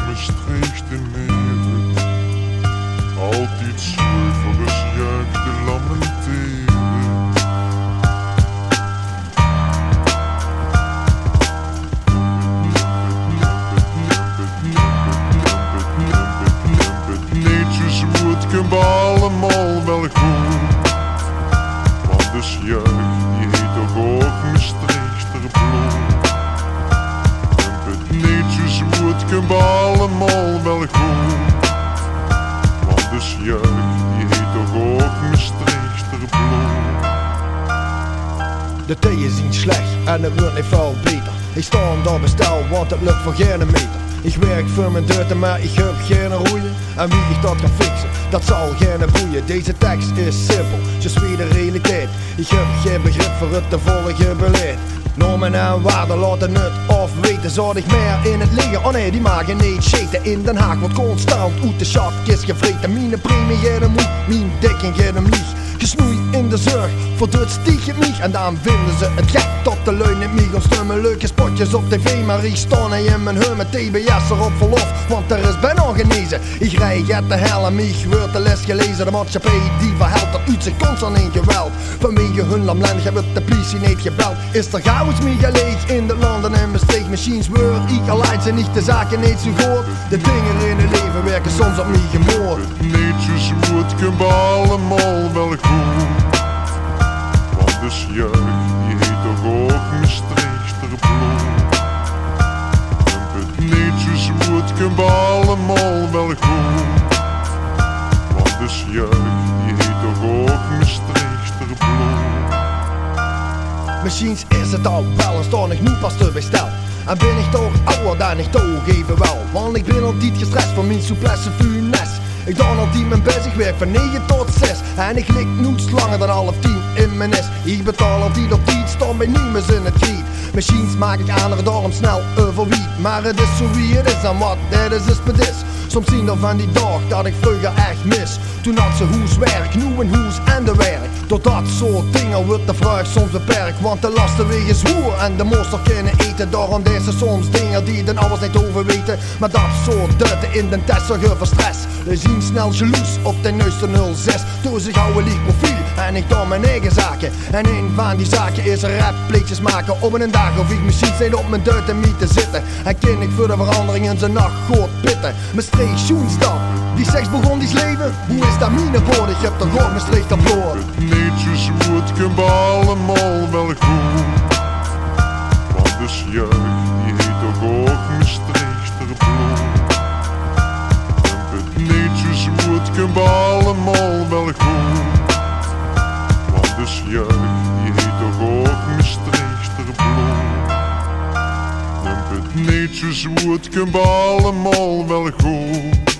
Mestreechter neer. Altijd zuiveres jeugd te lamenteren. Netjes wordt kunnen we allemaal wel goed. Want dus jeugd die heet toch ook Mestreechter bloed. Netjes wordt kunnen we allemaal wel goed. Want dus jeugd die heet toch ook Mestreechter bloed. De theeën zien slecht en het wordt niet veel beter. Ik sta aan dat bestel, want het lukt voor geen meter. Ik werk voor mijn deurten, maar ik heb geen roeien. En wie ik dat kan fixen, dat zal geen boeien. Deze tekst is simpel, je suis de realiteit. Ik heb geen begrip voor het te volgen beleid. Normen en waarden laten het afweten. Zou ik meer in het liggen? Oh nee, die magen niet scheten. In Den Haag wordt constant uit de schatkist gevreten. Mijn premie geeft hem moe, mijn dekking geeft hem lieg. Gesnoei in de zorg, voor het stieg het mij. En dan vinden ze het gek tot de leun in mij. Ontstummen leuke spotjes op tv, maar ik sta niet in mijn hum met TBS erop verlof. Want er is bijna genezen. Ik rij het de hel en mij wordt de les gelezen. De maatschappij die verhelpt, dat uit zich constant in geweld. Vanwege hun lamlendig hebben de politie niet gebeld. Is er chaos mee geleeg in de landen en bestreek. Machines word ik alleen zijn niet de zaken niet zo goed. De dingen in het leven werken soms op mij gemoord. Netjes wordt kunnen we allemaal wel goed. Want dus jeugd die heet toch ook Mestreechter bloed. Het netjes wordt kunnen we allemaal wel goed. Want dus jeugd die heet toch ook Mestreechter bloed. Machines is het al wel en sta ik nu pas te bestel. En ben ik toch ouder dan ik toch even wel. Want ik ben altijd gestrest van mijn souplesse funest. Ik doe altijd mijn best, ik werk van 9 tot 6. En ik lig nooit langer dan 9:30 in mijn nest. Ik betaal altijd op tijd, sta bij niemand in het kriet. Machines maak ik aan er daarom snel overwiet. Maar het is zo wie het is en wat het is het is. Soms zien er van die dag dat ik vroeger echt mis. Toen had ze huiswerk, nu een huis en de werk. Door dat soort dingen wordt de vraag soms beperkt. Want de lasten wegen zwoer en de monster kunnen eten. Daarom deze soms dingen die den alles niet over weten. Maar dat soort duiten in den test zorgen voor stress. We zien snel jaloers op de neuste 06. Door zich houden licht profiel en ik doe mijn eigen zaken. En een van die zaken is rappleetjes maken. Op een dag of ik misschien zijn op mijn duit en mee te zitten. En ken ik voor de verandering in zijn nacht goed pitten. Mestreechter stad, die seks begon die leven. Hoe is dat mine boord? Ik heb toch ook Mestreechter bloed. Netjes wordt kunnen we allemaal wel goed. Want dus jeugd die heet toch ook Mestreechter bloed. Netjes wordt kunnen we allemaal wel goed. Want dus jeugd die heet toch ook Mestreechter bloed. Netjes wordt kunnen we allemaal wel goed.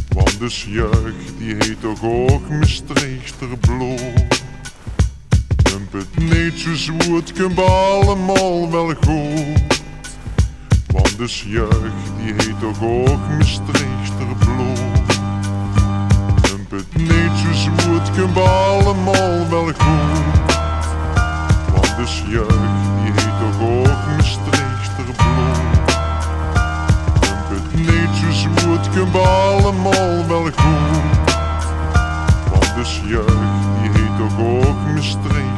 Want dus jeugd die heet toch ook Mestreechter bloed. Netjes wordt kunnen we allemaal wel goed. Want dus jeugd die heet toch ook Mestreechter bloed. Netjes wordt kunnen we allemaal wel goed. Want dus jeugd die heet toch ook Mestreechter bloed. Netjes wordt kunnen we allemaal wel goed. Want dus jeugd die heet toch ook Mestreechter.